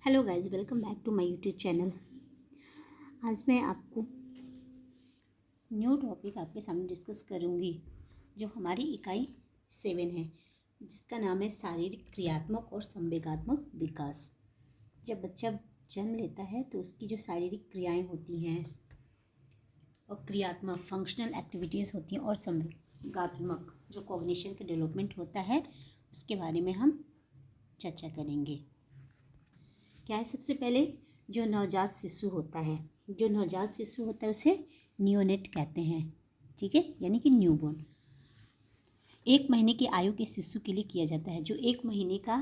Hello guys, welcome back to my YouTube channel. आज मैं आपको न्यू टॉपिक आपके सामने डिस्कस करूंगी जो हमारी इकाई 7 है, जिसका नाम है शारीरिक, क्रियात्मक और संवेगात्मक विकास। जब बच्चा जन्म लेता है तो उसकी जो शारीरिक क्रियाएं होती हैं और क्रियात्मक फंक्शनल एक्टिविटीज़ होती हैं और संवेगात्मक जो कॉग्निशन का डेवलपमेंट होता है उसके बारे में हम चर्चा करेंगे। क्या है, सबसे पहले जो नवजात शिशु होता है उसे नियोनेट कहते हैं, ठीक है, यानी कि न्यूबॉर्न। 1 महीने की आयु के शिशु के लिए किया जाता है। जो 1 महीने का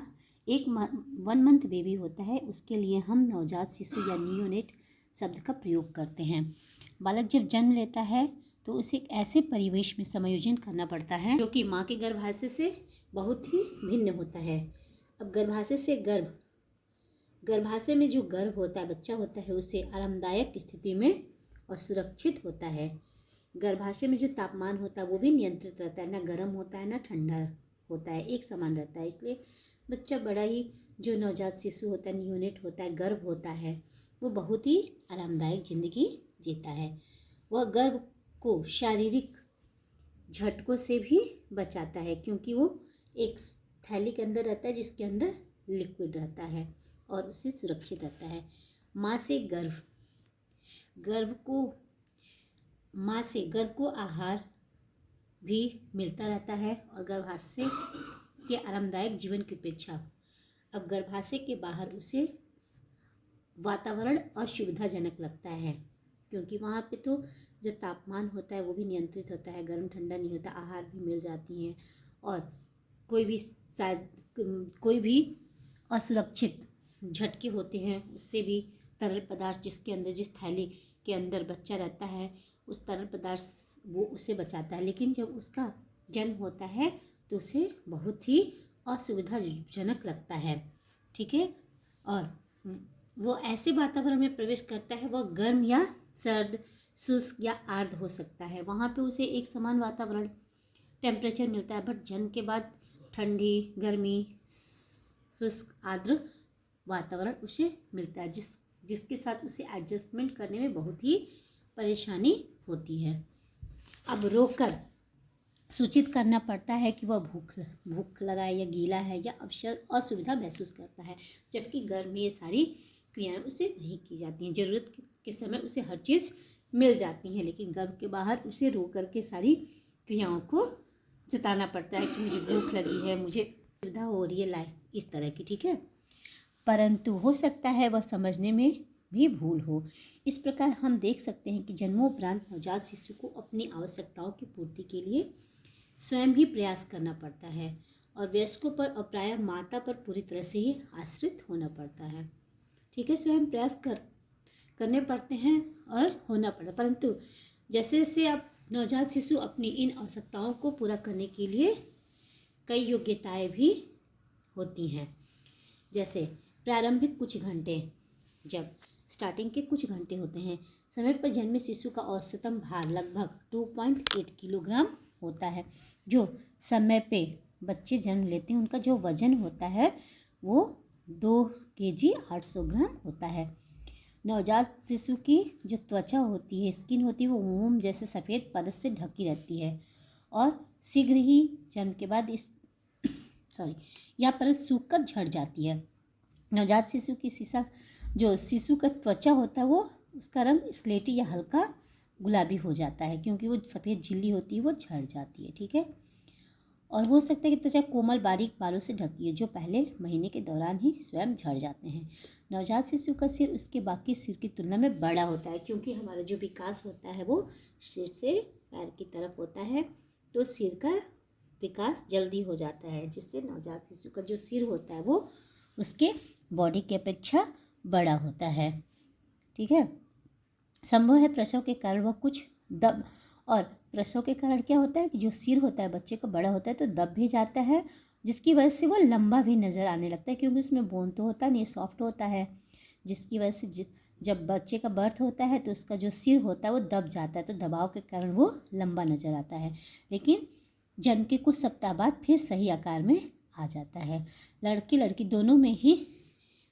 1 मंथ बेबी होता है उसके लिए हम नवजात शिशु या नियोनेट शब्द का प्रयोग करते हैं। बालक जब जन्म लेता है तो उसे एक ऐसे परिवेश में समायोजन करना पड़ता है जो कि माँ के गर्भाशय से बहुत ही भिन्न होता है। अब गर्भाशय में जो गर्भ होता है, बच्चा होता है, उसे आरामदायक स्थिति में और सुरक्षित होता है। गर्भाशय में जो तापमान होता है वो भी नियंत्रित रहता है, ना गर्म होता है ना ठंडा होता है, एक समान रहता है। इसलिए बच्चा बड़ा ही, जो नवजात शिशु होता है, नियोनेट होता है, गर्भ होता है, वो बहुत ही आरामदायक ज़िंदगी जीता है। वह गर्भ को शारीरिक झटकों से भी बचाता है क्योंकि वो एक थैली के अंदर रहता है जिसके अंदर लिक्विड रहता है और उसे सुरक्षित रहता है। माँ से गर्भ को आहार भी मिलता रहता है और गर्भाशय के आरामदायक जीवन की अपेक्षा अब गर्भाशय के बाहर उसे वातावरण असुविधाजनक लगता है क्योंकि वहाँ पे तो जो तापमान होता है वो भी नियंत्रित होता है, गर्म ठंडा नहीं होता, आहार भी मिल जाती हैं और कोई भी असुरक्षित झटके होते हैं उससे भी तरल पदार्थ जिस थैली के अंदर बच्चा रहता है उस तरल पदार्थ वो उसे बचाता है। लेकिन जब उसका जन्म होता है तो उसे बहुत ही असुविधाजनक लगता है, ठीक है। और वो ऐसे वातावरण में प्रवेश करता है, वह गर्म या सर्द, शुष्क या आर्द्र हो सकता है। वहाँ पे उसे एक समान वातावरण टेम्परेचर मिलता है, बट जन्म के बाद ठंडी, गर्मी, शुष्क, आर्द्र वातावरण उसे मिलता है जिसके साथ उसे एडजस्टमेंट करने में बहुत ही परेशानी होती है। अब रोककर सूचित करना पड़ता है कि वह भूख लगा है या गीला है या असुविधा महसूस करता है, जबकि गर्भ में ये सारी क्रियाएं उसे नहीं की जाती हैं। ज़रूरत के समय उसे हर चीज़ मिल जाती हैं, लेकिन गर्भ के बाहर उसे रोक करके सारी क्रियाओं को जताना पड़ता है कि मुझे भूख लगी है, मुझे सुविधा हो रही है, इस तरह की, ठीक है। परंतु हो सकता है वह समझने में भी भूल हो। इस प्रकार हम देख सकते हैं कि जन्मोपरांत नवजात शिशु को अपनी आवश्यकताओं की पूर्ति के लिए स्वयं ही प्रयास करना पड़ता है और वयस्कों पर और प्रायः माता पर पूरी तरह से ही आश्रित होना पड़ता है, ठीक है। स्वयं प्रयास करने पड़ते हैं और होना पड़ता है, परंतु जैसे जैसे अब नवजात शिशु अपनी इन आवश्यकताओं को पूरा करने के लिए कई योग्यताएं भी होती हैं। जैसे प्रारंभिक कुछ घंटे, जब स्टार्टिंग के कुछ घंटे होते हैं, समय पर जन्मे शिशु का औसतन भार लगभग 2.8 किलोग्राम होता है। जो समय पे बच्चे जन्म लेते हैं उनका जो वजन होता है वो 2 kg 800 ग्राम होता है। नवजात शिशु की जो त्वचा होती है, स्किन होती है, वो मोम जैसे सफ़ेद परत से ढकी रहती है और शीघ्र ही जन्म के बाद यह परत सूखकर झड़ जाती है। नवजात शिशु की शिशु का त्वचा होता है वो उसका रंग स्लेटी या हल्का गुलाबी हो जाता है क्योंकि वो सफ़ेद झिल्ली होती है वो झड़ जाती है, ठीक है। और हो सकता है कि त्वचा कोमल बारीक बालों से ढकी है जो पहले महीने के दौरान ही स्वयं झड़ जाते हैं। नवजात शिशु का सिर उसके बाकी सिर की तुलना में बड़ा होता है क्योंकि हमारा जो विकास होता है वो सिर से पैर की तरफ होता है, तो सिर का विकास जल्दी हो जाता है, जिससे नवजात शिशु का जो सिर होता है वो उसके बॉडी की अपेक्षा बड़ा होता है, ठीक है। संभव है प्रसव के कारण वह कुछ दब, और प्रसव के कारण क्या होता है कि जो सिर होता है बच्चे का बड़ा होता है तो दब भी जाता है, जिसकी वजह से वो लंबा भी नज़र आने लगता है क्योंकि उसमें बोन तो होता नहीं, सॉफ्ट होता है, जिसकी वजह से जब बच्चे का बर्थ होता है तो उसका जो सिर होता है वो दब जाता है, तो दबाव के कारण वो लंबा नज़र आता है। लेकिन जन्म के कुछ सप्ताह बाद फिर सही आकार में आ जाता है। लड़की लड़की दोनों में ही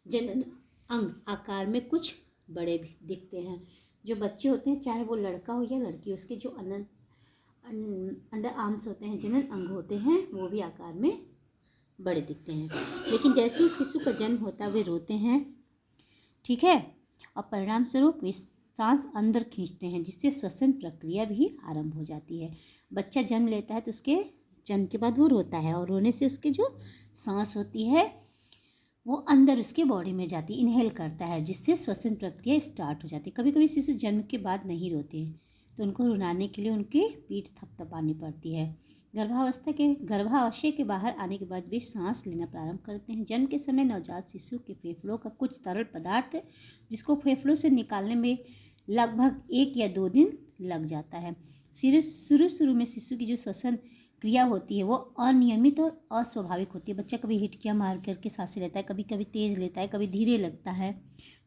जनन अंग आकार में कुछ बड़े भी दिखते हैं। जो बच्चे होते हैं, चाहे वो लड़का हो या लड़की, उसके जो अंडर आर्म्स होते हैं, जनन अंग होते हैं, वो भी आकार में बड़े दिखते हैं। लेकिन जैसे ही शिशु का जन्म होता है वे रोते हैं, ठीक है, और परिणाम स्वरूप वे सांस अंदर खींचते हैं, जिससे श्वसन प्रक्रिया भी आरंभ हो जाती है। बच्चा जन्म लेता है तो उसके जन्म के बाद वो रोता है, और रोने से उसके जो सांस होती है वो अंदर उसके बॉडी में जाती, इनहेल करता है, जिससे श्वसन प्रक्रिया स्टार्ट हो जाती है। कभी कभी शिशु जन्म के बाद नहीं रोते हैं तो उनको रुलाने के लिए उनकी पीठ थपथपानी पड़ती है। गर्भाशय के बाहर आने के बाद वे सांस लेना प्रारंभ करते हैं। जन्म के समय नवजात शिशु के फेफड़ों का कुछ तरल पदार्थ, जिसको फेफड़ों से निकालने में लगभग 1 या 2 दिन लग जाता है। शुरू में शिशु की जो श्वसन क्रिया होती है वो अनियमित और अस्वाभाविक होती है। बच्चा कभी हिचकियाँ मार करके सांसें लेता है, कभी कभी तेज़ लेता है, कभी धीरे लगता है।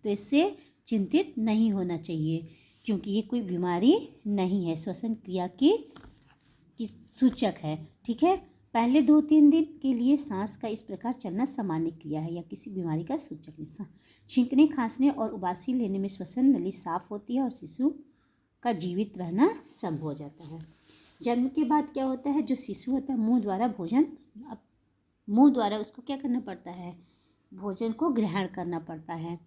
तो इससे चिंतित नहीं होना चाहिए, क्योंकि ये कोई बीमारी नहीं है, श्वसन क्रिया की सूचक है। ठीक है, पहले 2-3 दिन के लिए सांस का इस प्रकार चलना सामान्य क्रिया है या किसी बीमारी का सूचक नहीं। छींकने, खांसने और उबासी लेने में श्वसन नली साफ होती है और शिशु का जीवित रहना संभव हो जाता है। जन्म के बाद क्या होता है, जो शिशु होता है मुंह द्वारा उसको क्या करना पड़ता है, भोजन को ग्रहण करना पड़ता है।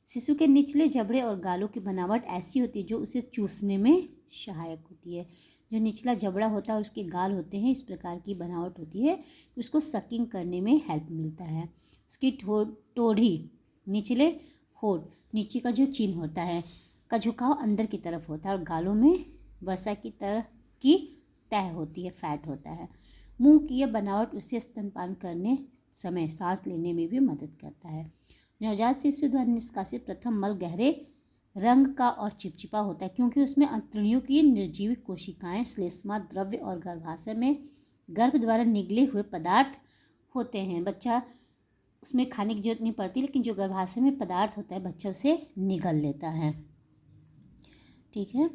शिशु के निचले जबड़े और गालों की बनावट ऐसी होती है जो उसे चूसने में सहायक होती है। जो निचला जबड़ा होता है और उसके गाल होते हैं, इस प्रकार की बनावट होती है कि उसको सकिंग करने में हेल्प मिलता है। उसकी टोढ़ी, निचले होठ, नीचे का जो चिन्ह होता है का झुकाव अंदर की तरफ होता है और गालों में वसा की तरह की तह होती है, फैट होता है। मुंह की यह बनावट उसे स्तनपान करने समय सांस लेने में भी मदद करता है। नवजात शिशु द्वारा निष्कासित प्रथम मल गहरे रंग का और चिपचिपा होता है, क्योंकि उसमें अंतड़ियों की निर्जीवित कोशिकाएं, श्लेष्मा द्रव्य और गर्भाशय में गर्भ द्वारा निगले हुए पदार्थ होते हैं। बच्चा उसमें खाने की जरूरत नहीं पड़ती, लेकिन जो गर्भाशय में पदार्थ होता है बच्चा उसे निगल लेता है। ठीक है,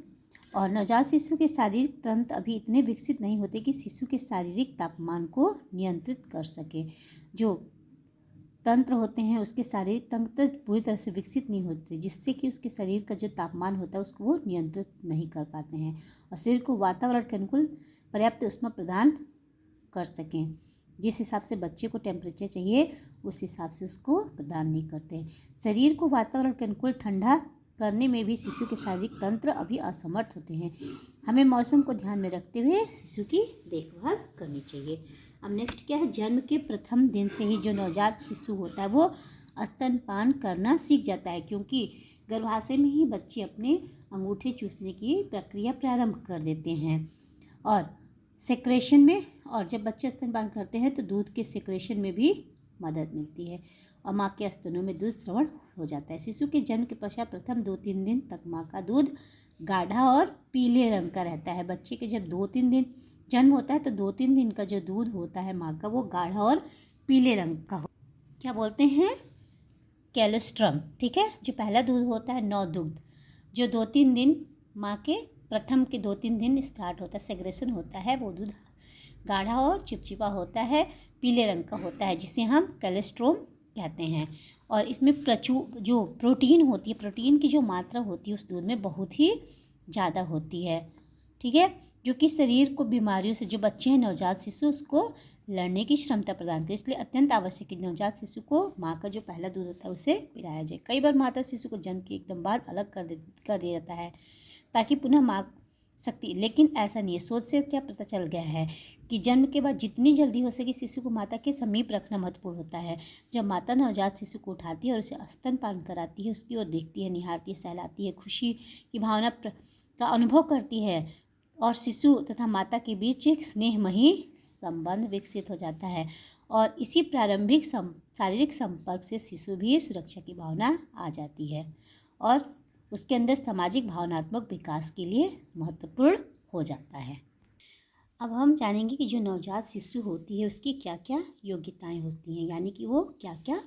और नवजात शिशु के शारीरिक तंत्र अभी इतने विकसित नहीं होते कि शिशु के शारीरिक तापमान को नियंत्रित कर सके। जो तंत्र होते हैं उसके शारीरिक तंत्र पूरी तरह से विकसित नहीं होते, जिससे कि उसके शरीर का जो तापमान होता है उसको वो नियंत्रित नहीं कर पाते हैं और शरीर को वातावरण के अनुकूल पर्याप्त ऊष्मा प्रदान कर सकें। जिस हिसाब से बच्चे को टेम्परेचर चाहिए उस हिसाब से उसको प्रदान नहीं करते। शरीर को वातावरण के अनुकूल ठंडा करने में भी शिशु के शारीरिक तंत्र अभी असमर्थ होते हैं। हमें मौसम को ध्यान में रखते हुए शिशु की देखभाल करनी चाहिए। अब नेक्स्ट क्या है, जन्म के प्रथम दिन से ही जो नवजात शिशु होता है वो स्तनपान करना सीख जाता है, क्योंकि गर्भाशय में ही बच्चे अपने अंगूठे चूसने की प्रक्रिया प्रारंभ कर देते हैं और सेक्रेशन में, और जब बच्चे स्तनपान करते हैं तो दूध के सेक्रेशन में भी मदद मिलती है और माँ के स्तनों में दूध स्रवण हो जाता है। शिशु के जन्म के पश्चात प्रथम 2-3 दिन तक माँ का दूध गाढ़ा और पीले रंग का रहता है। बच्चे के जब 2-3 दिन जन्म होता है तो 2-3 दिन का जो दूध होता है माँ का वो गाढ़ा और पीले रंग का क्या बोलते हैं, कैलोस्ट्रम। ठीक है, जो पहला दूध होता है नवदुग्ध, जो 2-3 दिन माँ के प्रथम के 2-3 दिन स्टार्ट होता है, सेग्रेशन होता है, वो दूध गाढ़ा और चिपचिपा होता है, पीले रंग का होता है, जिसे हम कैलोस्ट्रम कहते हैं। और इसमें प्रचुर जो प्रोटीन होती है, प्रोटीन की जो मात्रा होती है उस दूध में बहुत ही ज़्यादा होती है। ठीक है, जो कि शरीर को बीमारियों से, जो बच्चे हैं नवजात शिशु, उसको लड़ने की क्षमता प्रदान करे। इसलिए अत्यंत आवश्यक है नवजात शिशु को माँ का जो पहला दूध होता है उसे पिलाया जाए। कई बार माता शिशु को जन्म के एकदम बाद अलग कर दिया जाता है ताकि पुनः माँ सकती, लेकिन ऐसा नहीं है। शोध से क्या पता चल गया है कि जन्म के बाद जितनी जल्दी हो सके शिशु को माता के समीप रखना महत्वपूर्ण होता है। जब माता नवजात शिशु को उठाती है और उसे स्तनपान कराती है, उसकी ओर देखती है, निहारती है, सहलाती है, खुशी की भावना का अनुभव करती है और शिशु तथा माता के बीच एक स्नेहमयी संबंध विकसित हो जाता है और इसी प्रारंभिक शारीरिक संपर्क से शिशु भी सुरक्षा की भावना आ जाती है और उसके अंदर सामाजिक भावनात्मक विकास के लिए महत्वपूर्ण हो जाता है। अब हम जानेंगे कि जो नवजात शिशु होती है उसकी क्या क्या योग्यताएं होती हैं, यानी कि वो क्या क्या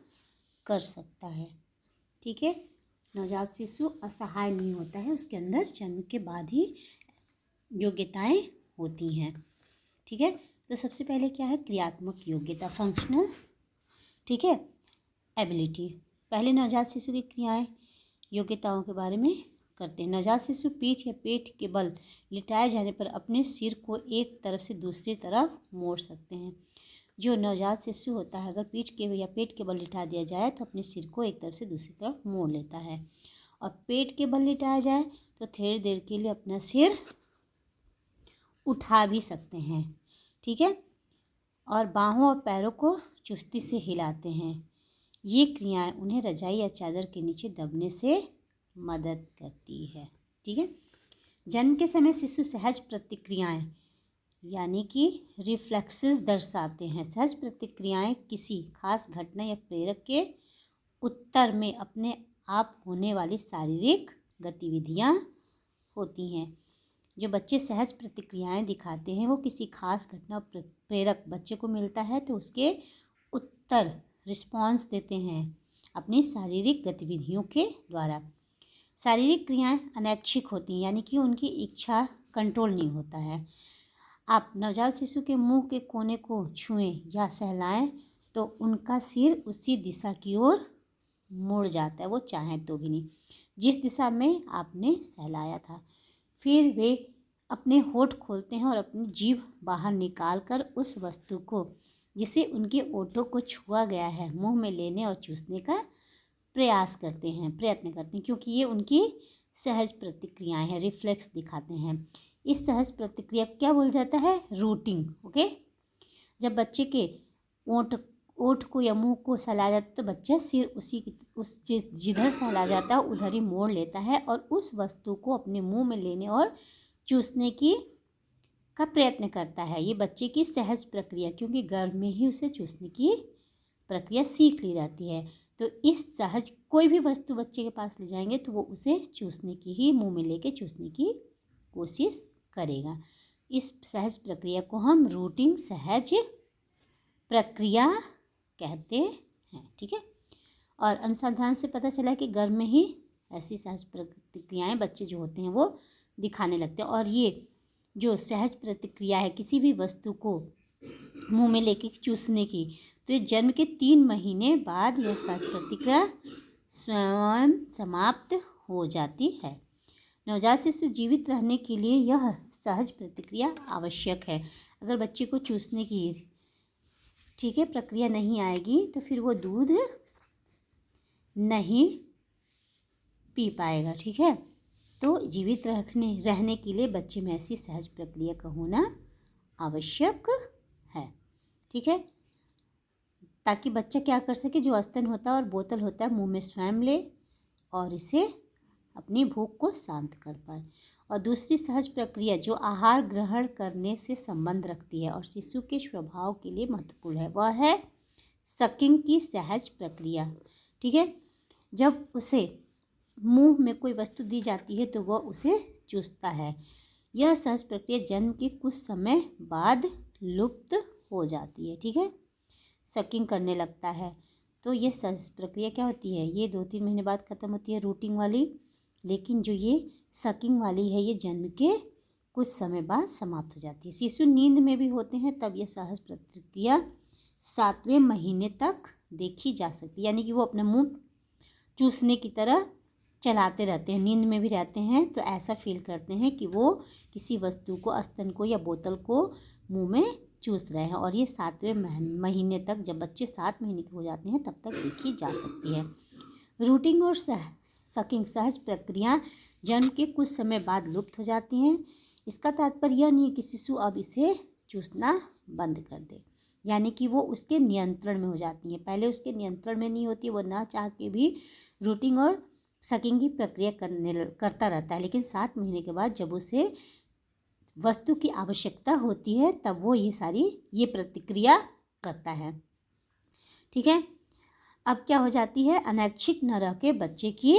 कर सकता है। ठीक है, नवजात शिशु असहाय नहीं होता है, उसके अंदर जन्म के बाद ही योग्यताएं होती हैं। ठीक है, तो सबसे पहले क्या है, क्रियात्मक योग्यता, फंक्शनल, ठीक है, एबिलिटी। पहले नवजात शिशु की क्रियाएं योग्यताओं के बारे में करते हैं। नवजात शिशु पीठ या पेट के बल लिटाए जाने पर अपने सिर को एक तरफ से दूसरी तरफ मोड़ सकते हैं। जो नवजात शिशु होता है अगर पीठ के या पेट के बल लिटा दिया जाए तो अपने सिर को एक तरफ से दूसरी तरफ मोड़ लेता है। और पेट के बल लिटाया जाए तो थोड़ी देर के लिए अपना सिर उठा भी सकते हैं। ठीक है। और बाहों और पैरों को चुस्ती से हिलाते हैं। ये क्रियाएं उन्हें रजाई या चादर के नीचे दबने से मदद करती है। ठीक है। जन्म के समय शिशु सहज प्रतिक्रियाएं यानी कि रिफ्लेक्सेस दर्शाते हैं। सहज प्रतिक्रियाएं किसी खास घटना या प्रेरक के उत्तर में अपने आप होने वाली शारीरिक गतिविधियां होती हैं। जो बच्चे सहज प्रतिक्रियाएं दिखाते हैं वो किसी खास घटना प्रेरक बच्चे को मिलता है तो उसके उत्तर रिस्पॉन्स देते हैं अपनी शारीरिक गतिविधियों के द्वारा। शारीरिक क्रियाएं अनैच्छिक होती हैं यानी कि उनकी इच्छा कंट्रोल नहीं होता है। आप नवजात शिशु के मुंह के कोने को छुएं या सहलाएं तो उनका सिर उसी दिशा की ओर मुड़ जाता है, वो चाहें तो भी नहीं, जिस दिशा में आपने सहलाया था। फिर वे अपने होठ खोलते हैं और अपनी जीभ बाहर निकालकर उस वस्तु को जिसे उनके ओठों को छुआ गया है मुंह में लेने और चूसने का प्रयत्न करते हैं क्योंकि ये उनकी सहज प्रतिक्रियाएं हैं, रिफ्लेक्स दिखाते हैं। इस सहज प्रतिक्रिया को क्या बोला जाता है? रूटिंग। ओके। जब बच्चे के ओठ को या मुंह को सहलाया जाता है तो बच्चा सिर उस जिधर सहला जाता है उधर ही मोड़ लेता है और उस वस्तु को अपने मुंह में लेने और चूसने का प्रयत्न करता है। ये बच्चे की सहज प्रक्रिया क्योंकि गर्भ में ही उसे चूसने की प्रक्रिया सीख ली जाती है। तो इस सहज कोई भी वस्तु बच्चे के पास ले जाएंगे तो वो उसे चूसने की ही मुंह में लेके चूसने की कोशिश करेगा। इस सहज प्रक्रिया को हम रूटिंग सहज प्रक्रिया कहते हैं। ठीक है। और अनुसंधान से पता चला कि गर्भ में ही ऐसी सहज प्रतिक्रियाएं बच्चे जो होते हैं वो दिखाने लगते हैं। और ये जो सहज प्रतिक्रिया है किसी भी वस्तु को मुंह में लेके चूसने की, तो ये जन्म के 3 महीने बाद यह सहज प्रतिक्रिया स्वयं समाप्त हो जाती है। नवजात शिशु जीवित रहने के लिए यह सहज प्रतिक्रिया आवश्यक है। अगर बच्चे को चूसने की ठीक है प्रक्रिया नहीं आएगी तो फिर वो दूध नहीं पी पाएगा। ठीक है। तो जीवित रहने के लिए बच्चे में ऐसी सहज प्रक्रिया का होना आवश्यक है। ठीक है। ताकि बच्चा क्या कर सके, जो स्तन होता है और बोतल होता है मुंह में स्वयं ले और इसे अपनी भूख को शांत कर पाए। और दूसरी सहज प्रक्रिया जो आहार ग्रहण करने से संबंध रखती है और शिशु के स्वभाव के लिए महत्वपूर्ण है वह है सकिंग की सहज प्रक्रिया। ठीक है। जब उसे मुंह में कोई वस्तु दी जाती है तो वह उसे चूसता है। यह सहज प्रक्रिया जन्म के कुछ समय बाद लुप्त हो जाती है। ठीक है। सकिंग करने लगता है तो ये सहज प्रक्रिया क्या होती है, ये 2-3 महीने बाद ख़त्म होती है रूटिंग वाली। लेकिन जो ये सकिंग वाली है ये जन्म के कुछ समय बाद समाप्त हो जाती है। शिशु नींद में भी होते हैं तब यह सहज प्रतिक्रिया 7वें महीने तक देखी जा सकती है। यानी कि वो अपना मुंह चूसने की तरह चलाते रहते हैं, नींद में भी रहते हैं तो ऐसा फील करते हैं कि वो किसी वस्तु को, स्तन को या बोतल को मुंह में चूस रहे हैं। और ये 7वें महीने तक, जब बच्चे 7 महीने के हो जाते हैं तब तक देखी जा सकती है। रूटिंग और सकिंग सहज प्रक्रिया जन्म के कुछ समय बाद लुप्त हो जाती हैं। इसका तात्पर्य यह नहीं है कि शिशु अब इसे चूसना बंद कर दे, यानी कि वो उसके नियंत्रण में हो जाती हैं। पहले उसके नियंत्रण में नहीं होती, वो ना चाह के भी रूटिंग और सकिंग की प्रक्रिया करता रहता है। लेकिन 7 महीने के बाद जब उसे वस्तु की आवश्यकता होती है तब वो ये प्रतिक्रिया करता है। ठीक है। अब क्या हो जाती है, अनैच्छिक न रह के बच्चे की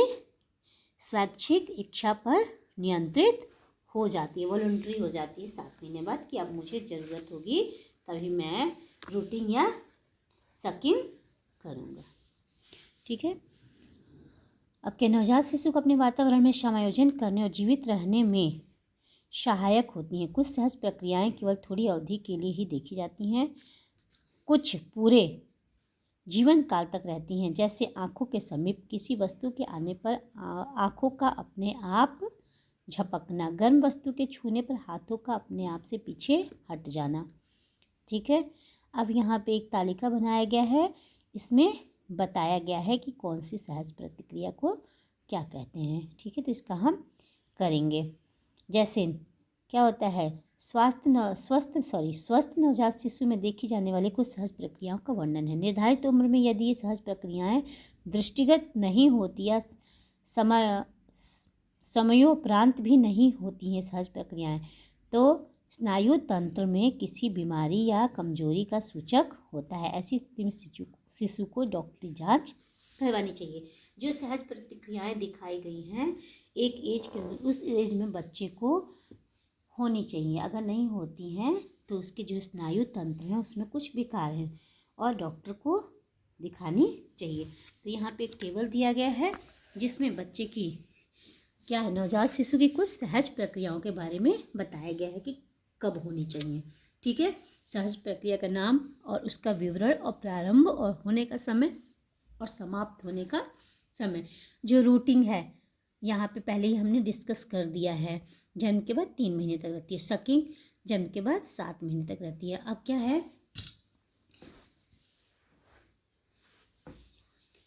स्वैच्छिक इच्छा पर नियंत्रित हो जाती है, वॉलंटरी हो जाती है 7 महीने बाद कि अब मुझे ज़रूरत होगी तभी मैं रूटिंग या सकिंग करूँगा। ठीक है। अब के नवजात शिशु को अपने वातावरण में समायोजन करने और जीवित रहने में सहायक होती हैं। कुछ सहज प्रक्रियाएं केवल थोड़ी अवधि के लिए ही देखी जाती हैं, कुछ पूरे जीवन काल तक रहती हैं। जैसे आँखों के समीप किसी वस्तु के आने पर आँखों का अपने आप झपकना, गर्म वस्तु के छूने पर हाथों का अपने आप से पीछे हट जाना। ठीक है, अब यहाँ पे एक तालिका बनाया गया है, इसमें बताया गया है कि कौन सी सहज प्रतिक्रिया को क्या कहते हैं। ठीक है, तो इसका हम करेंगे। जैसे क्या होता है, स्वस्थ नवजात शिशु में देखी जाने वाली कुछ सहज प्रक्रियाओं का वर्णन है। निर्धारित उम्र में यदि ये सहज प्रक्रियाएं दृष्टिगत नहीं होती या समयोपरांत भी नहीं होती हैं सहज प्रक्रियाएं, तो स्नायु तंत्र में किसी बीमारी या कमजोरी का सूचक होता है। ऐसी स्थिति में शिशु को डॉक्टरी जांच करवानी चाहिए। जो सहज प्रतिक्रियाएं दिखाई गई हैं एक एज के अंदर, उस एज में बच्चे को होनी चाहिए। अगर नहीं होती हैं तो उसके जो स्नायु तंत्र हैं उसमें कुछ विकार है और डॉक्टर को दिखानी चाहिए। तो यहाँ पे एक टेबल दिया गया है जिसमें बच्चे की क्या है, नवजात शिशु की कुछ सहज प्रक्रियाओं के बारे में बताया गया है कि कब होनी चाहिए। ठीक है, सहज प्रक्रिया का नाम और उसका विवरण और प्रारंभ और होने का समय और समाप्त होने का समय। जो रूटीन है यहाँ पे पहले ही हमने डिस्कस कर दिया है। जन्म के बाद 3 महीने तक रहती है। सकिंग जन्म के बाद 7 महीने तक रहती है। अब क्या है,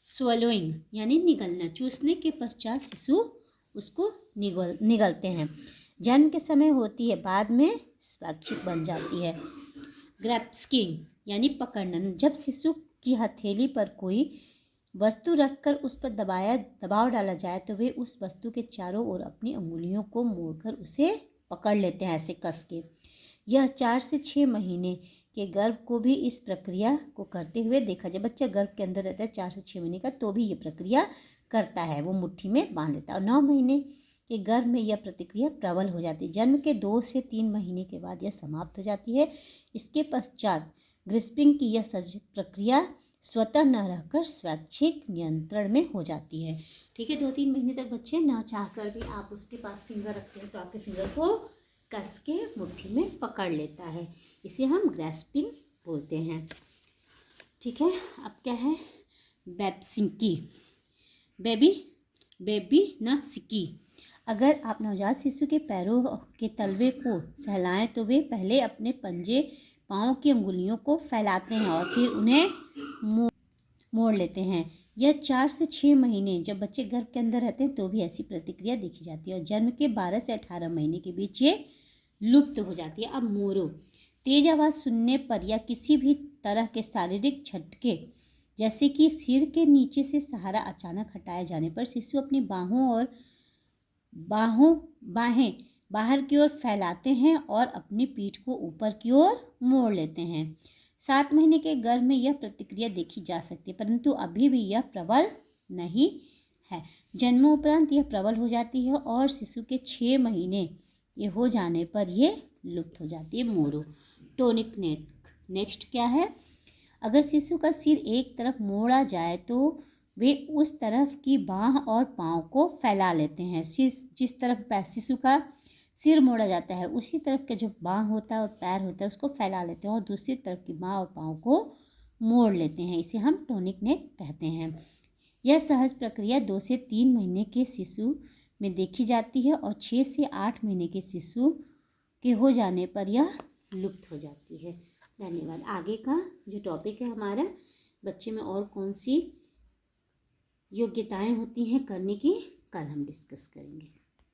स्वलोइंग यानी निगलना, चूसने के पश्चात शिशु उसको निगलते हैं। जन्म के समय होती है, बाद में स्वैच्छिक बन जाती है। ग्रैप्स्किंग यानी पकड़ना, जब शिशु की हथेली पर कोई वस्तु रखकर उस पर दबाव डाला जाए तो वे उस वस्तु के चारों ओर अपनी अंगुलियों को मोड़कर उसे पकड़ लेते हैं, ऐसे कस के। यह 4 से 6 महीने के गर्भ को भी इस प्रक्रिया को करते हुए देखा जाए। बच्चा गर्भ के अंदर रहता है 4 से 6 महीने का, तो भी ये प्रक्रिया करता है, वो मुट्ठी में बांध लेता है। और 9 महीने के गर्भ में यह प्रतिक्रिया प्रबल हो जाती है। जन्म के 2 से 3 महीने के बाद यह समाप्त हो जाती है। इसके पश्चात ग्रिस्पिंग की यह प्रक्रिया स्वतः न रहकर स्वैच्छिक नियंत्रण में हो जाती है। ठीक है, 2-3 महीने तक बच्चे ना चाहकर भी आप उसके पास फिंगर रखते हैं तो आपके फिंगर को कस के मुट्ठी में पकड़ लेता है। इसे हम ग्रैस्पिंग बोलते हैं। ठीक है, अब क्या है, बेबसिंकी, बेबी न सिकी। अगर आप नवजात शिशु के पैरों के तलवे को सहलाएं तो वे पहले अपने पंजे पाँव की अंगुलियों को फैलाते हैं और फिर उन्हें मोड़ लेते हैं। यह 4 से 6 महीने जब बच्चे गर्भ के अंदर रहते हैं तो भी ऐसी प्रतिक्रिया देखी जाती है और जन्म के 12 से 18 महीने के बीच ये लुप्त हो जाती है। अब मोरो, तेज आवाज़ सुनने पर या किसी भी तरह के शारीरिक झटके जैसे कि सिर के नीचे से सहारा अचानक हटाए जाने पर शिशु अपनी बाहें बाहर की ओर फैलाते हैं और अपनी पीठ को ऊपर की ओर मोड़ लेते हैं। 7 महीने के गर्भ में यह प्रतिक्रिया देखी जा सकती है, परंतु अभी भी यह प्रबल नहीं है। जन्मोपरांत यह प्रबल हो जाती है और शिशु के 6 महीने ये हो जाने पर यह लुप्त हो जाती है। मोरो, टोनिक नेक। नेक्स्ट क्या है, अगर शिशु का सिर एक तरफ मोड़ा जाए तो वे उस तरफ की बाँह और पाँव को फैला लेते हैं। जिस तरफ शिशु का सिर मोड़ा जाता है उसी तरफ का जो बाँह होता है और पैर होता है उसको फैला लेते हैं और दूसरी तरफ की बाँह और पाँव को मोड़ लेते हैं। इसे हम टोनिक नेक कहते हैं। यह सहज प्रक्रिया 2 से 3 महीने के शिशु में देखी जाती है और 6 से 8 महीने के शिशु के हो जाने पर यह लुप्त हो जाती है। धन्यवाद। आगे का जो टॉपिक है हमारा, बच्चे में और कौन सी योग्यताएं होती हैं करने की, कल हम डिस्कस करेंगे।